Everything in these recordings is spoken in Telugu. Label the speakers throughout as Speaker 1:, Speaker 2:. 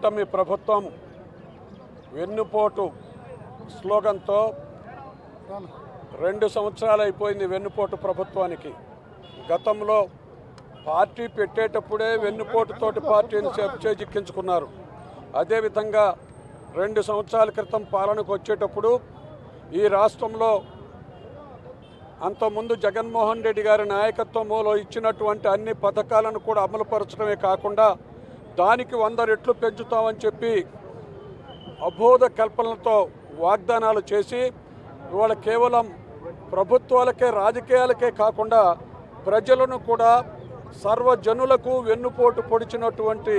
Speaker 1: కూటమి ప్రభుత్వం వెన్నుపోటు స్లోగన్తో 2 సంవత్సరాలు అయిపోయింది వెన్నుపోటు ప్రభుత్వానికి. గతంలో పార్టీ పెట్టేటప్పుడే వెన్నుపోటుతోటి పార్టీని చేజిక్కించుకున్నారు. అదేవిధంగా 2 సంవత్సరాల క్రితం పాలనకు వచ్చేటప్పుడు ఈ రాష్ట్రంలో అంతకుముందు జగన్మోహన్ రెడ్డి గారి నాయకత్వంలో ఇచ్చినటువంటి అన్ని పథకాలను కూడా అమలుపరచడమే కాకుండా దానికి 100 రెట్లు పెంచుతామని చెప్పి అబోధ కల్పనలతో వాగ్దానాలు చేసి ఇవాళ కేవలం ప్రభుత్వాలకే రాజకీయాలకే కాకుండా ప్రజలను కూడా సర్వజనులకు వెన్నుపోటు పొడిచినటువంటి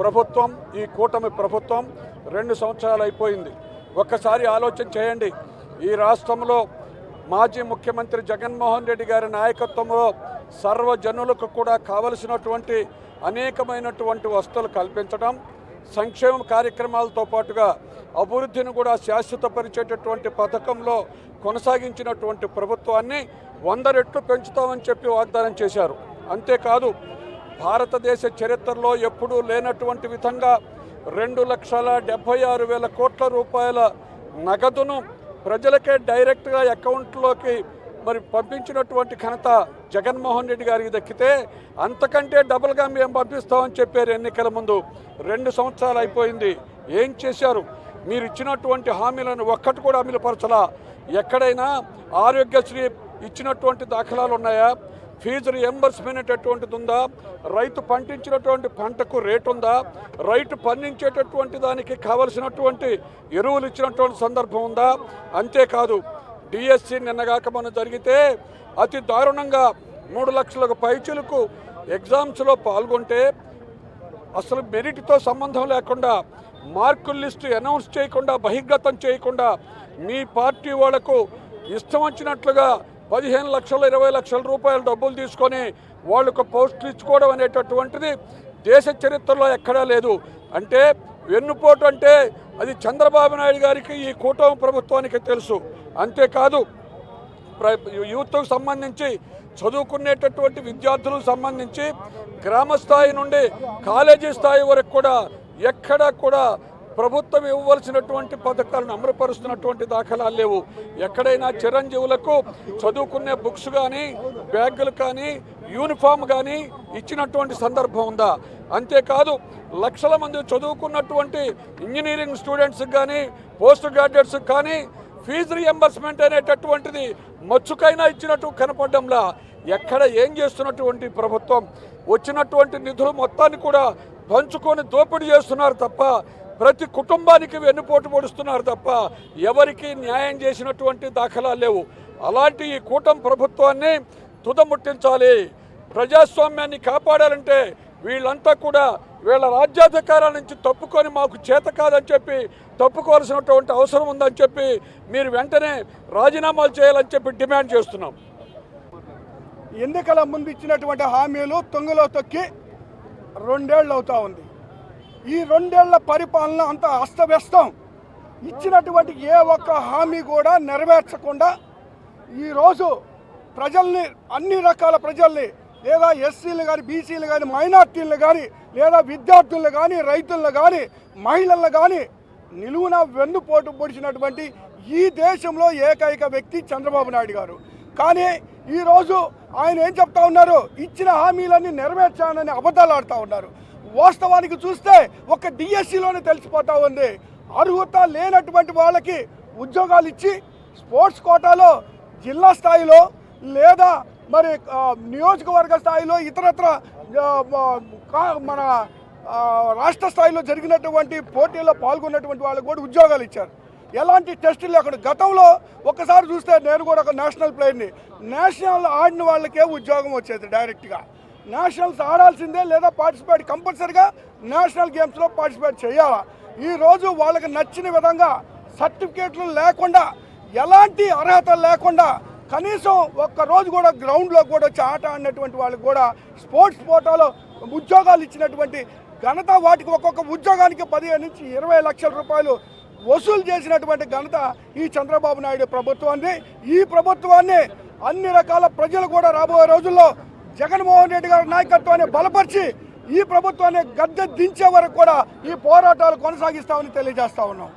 Speaker 1: ప్రభుత్వం ఈ కూటమి ప్రభుత్వం. 2 సంవత్సరాలు అయిపోయింది. ఒక్కసారి ఆలోచన చేయండి. ఈ రాష్ట్రంలో మాజీ ముఖ్యమంత్రి జగన్మోహన్ రెడ్డి గారి నాయకత్వంలో సర్వజనులకు కూడా కావలసినటువంటి అనేకమైనటువంటి వసతులు కల్పించడం, సంక్షేమ కార్యక్రమాలతో పాటుగా అభివృద్ధిని కూడా శాశ్వతపరిచేటటువంటి పథకంలో కొనసాగించినటువంటి ప్రభుత్వాన్ని 100 రెట్లు పెంచుతామని చెప్పి వాగ్దానం చేశారు. అంతేకాదు భారతదేశ చరిత్రలో ఎప్పుడూ లేనటువంటి విధంగా 2,76,000 కోట్ల రూపాయల నగదును ప్రజలకే డైరెక్ట్గా అకౌంట్లోకి పంపించినటువంటి ఘనత జగన్మోహన్ రెడ్డి గారికి దక్కితే అంతకంటే డబుల్గా మేము పంపిస్తామని చెప్పారు ఎన్నికల ముందు. 2 సంవత్సరాలు అయిపోయింది. ఏం చేశారు? మీరు ఇచ్చినటువంటి హామీలను ఒక్కటి కూడా అమలుపరచలా. ఎక్కడైనా ఆరోగ్యశ్రీ ఇచ్చినటువంటి దాఖలాలు ఉన్నాయా? ఫీజు రియంబర్స్మెంట్ అటువంటిది ఉందా? రైతు పండించినటువంటి పంటకు రేటు ఉందా? రైతు పండించేటటువంటి దానికి కావలసినటువంటి ఎరువులు ఇచ్చినటువంటి సందర్భం ఉందా? అంతేకాదు డిఎస్సి నిన్నగాక మనం జరిగితే అతి దారుణంగా 3 లక్షలకు పైచులకు ఎగ్జామ్స్లో పాల్గొంటే అసలు మెరిట్తో సంబంధం లేకుండా మార్కుల లిస్టు అనౌన్స్ చేయకుండా బహిర్గతం చేయకుండా మీ పార్టీ వాళ్లకు ఇష్టం వచ్చినట్లుగా 15 లక్షలు 20 లక్షల రూపాయల డబ్బులు తీసుకొని వాళ్ళకు పోస్టులు ఇచ్చుకోవడం అనేటటువంటిది దేశ చరిత్రలో ఎక్కడా లేదు. అంటే వెన్నుపోటు అంటే అది చంద్రబాబు నాయుడు గారికి ఈ కూటమి ప్రభుత్వానికి తెలుసు. అంతేకాదు యూత్కు సంబంధించి చదువుకునేటటువంటి విద్యార్థులకు సంబంధించి గ్రామ స్థాయి నుండి కాలేజీ స్థాయి వరకు కూడా ఎక్కడా కూడా ప్రభుత్వం ఇవ్వవలసినటువంటి పథకాలను అమలుపరుస్తున్నటువంటి దాఖలాలు లేవు. ఎక్కడైనా చిరంజీవులకు చదువుకునే బుక్స్ కానీ బ్యాగులు కానీ యూనిఫామ్ కానీ ఇచ్చినటువంటి సందర్భం ఉందా? అంతేకాదు లక్షల మంది చదువుకున్నటువంటి ఇంజనీరింగ్ స్టూడెంట్స్కి కానీ పోస్ట్ గ్రాడ్యుయేట్స్కి కానీ ఫీజు రియంబర్స్మెంట్ అనేటటువంటిది మచ్చుకైనా ఇచ్చినట్టు కనపడ్డంలా. ఎక్కడ ఏం చేస్తున్నటువంటి ప్రభుత్వం? వచ్చినటువంటి నిధులు మొత్తాన్ని కూడా పంచుకొని దోపిడీ చేస్తున్నారు తప్ప ప్రతి కుటుంబానికి వెన్నుపోటు పొడుస్తున్నారు తప్ప ఎవరికి న్యాయం చేసినటువంటి దాఖలాలు లేవు. అలాంటి ఈ కూటమి ప్రభుత్వాన్ని తుదముట్టించాలి. ప్రజాస్వామ్యాన్ని కాపాడాలంటే వీళ్ళంతా కూడా వీళ్ళ రాజ్యాధికారాల నుంచి తప్పుకొని మాకు చేత కాదని చెప్పి తప్పుకోవాల్సినటువంటి అవసరం ఉందని చెప్పి మీరు వెంటనే రాజీనామాలు చేయాలని చెప్పి డిమాండ్ చేస్తున్నాం.
Speaker 2: ఎన్నికల ముందు ఇచ్చినటువంటి హామీలు తుంగలో తొక్కి 2 ఏళ్ళు అవుతా ఉంది. ఈ 2 ఏళ్ల పరిపాలన అంత అస్తవ్యస్తం. ఇచ్చినటువంటి ఏ ఒక్క హామీ కూడా నెరవేర్చకుండా ఈరోజు ప్రజల్ని, అన్ని రకాల ప్రజల్ని, లేదా ఎస్సీలు కానీ బీసీలు కానీ మైనార్టీలు కానీ లేదా విద్యార్థులను కానీ రైతులను కానీ మహిళలను కానీ నిలువున వెన్నుపోటు పొడిచినటువంటి ఈ దేశంలో ఏకైక వ్యక్తి చంద్రబాబు నాయుడు గారు. కానీ ఈరోజు ఆయన ఏం చెప్తా ఉన్నారు? ఇచ్చిన హామీలన్నీ నెరవేర్చానని అబద్ధాలు ఆడుతూ ఉన్నారు. వాస్తవానికి చూస్తే ఒక డిఎస్సిలోనే తెలిసిపోతా ఉంది. అర్హత లేనటువంటి వాళ్ళకి ఉద్యోగాలు ఇచ్చి స్పోర్ట్స్ కోటాలో జిల్లా స్థాయిలో లేదా మరి నియోజకవర్గ స్థాయిలో ఇతరత్ర మన రాష్ట్ర స్థాయిలో జరిగినటువంటి పోటీల్లో పాల్గొన్నటువంటి వాళ్ళకు కూడా ఉద్యోగాలు ఇచ్చారు. ఎలాంటి టెస్టులు లేకుండా. గతంలో ఒకసారి చూస్తే నేను కూడా ఒక నేషనల్ ప్లేయర్ని, నేషనల్ ఆడిన వాళ్ళకే ఉద్యోగం వచ్చేది డైరెక్ట్గా. నేషనల్స్ ఆడాల్సిందే లేదా పార్టిసిపేట్ కంపల్సరీగా నేషనల్ గేమ్స్లో పార్టిసిపేట్ చేయాలా. ఈరోజు వాళ్ళకి నచ్చిన విధంగా సర్టిఫికేట్లు లేకుండా, ఎలాంటి అర్హత లేకుండా కనీసం ఒక్కరోజు కూడా గ్రౌండ్లో కూడా వచ్చి ఆట ఆడినటువంటి వాళ్ళకి కూడా స్పోర్ట్స్ కోటాలో ఉద్యోగాలు ఇచ్చినటువంటి ఘనత, వాటికి ఒక్కొక్క ఉద్యోగానికి 15 నుంచి 20 లక్షల రూపాయలు వసూలు చేసినటువంటి ఘనత ఈ చంద్రబాబు నాయుడు ప్రభుత్వాన్ని. ఈ ప్రభుత్వాన్ని అన్ని రకాల ప్రజలు కూడా రాబోయే రోజుల్లో జగన్మోహన్ రెడ్డి గారి నాయకత్వాన్ని బలపరిచి ఈ ప్రభుత్వాన్ని గద్దె దించే వరకు కూడా ఈ పోరాటాలు కొనసాగిస్తామని తెలియజేస్తా ఉన్నాం.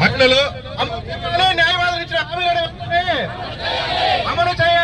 Speaker 3: మహిళలు న్యాయవాదులు ఇచ్చిన హామీలను అమలు చేయాలి.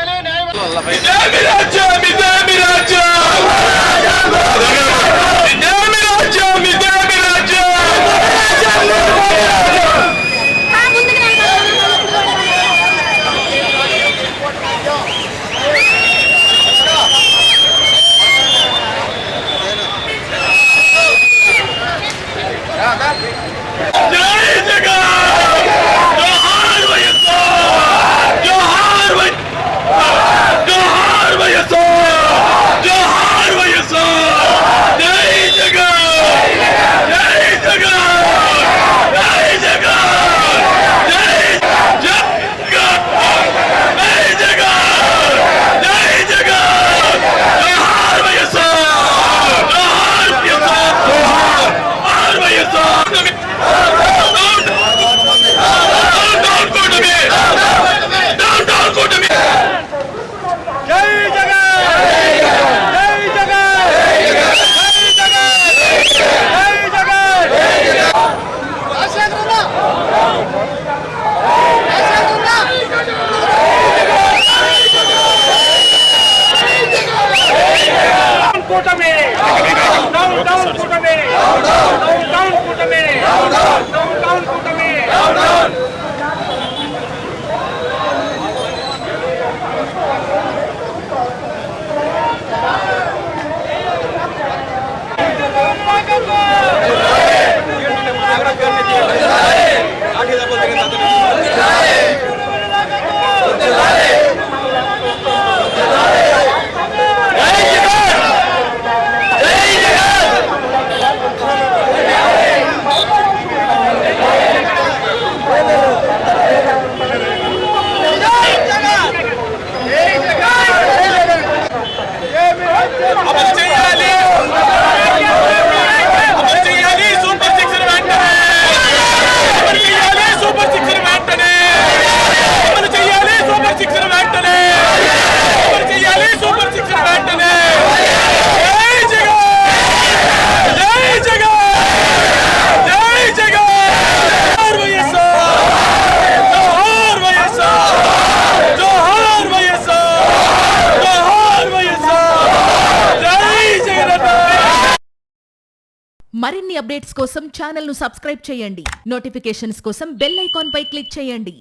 Speaker 4: మరిన్ని అప్డేట్స్ కోసం ఛానల్ ను సబ్స్క్రైబ్ చేయండి. నోటిఫికేషన్స్ కోసం బెల్ ఐకాన్ పై క్లిక్ చేయండి.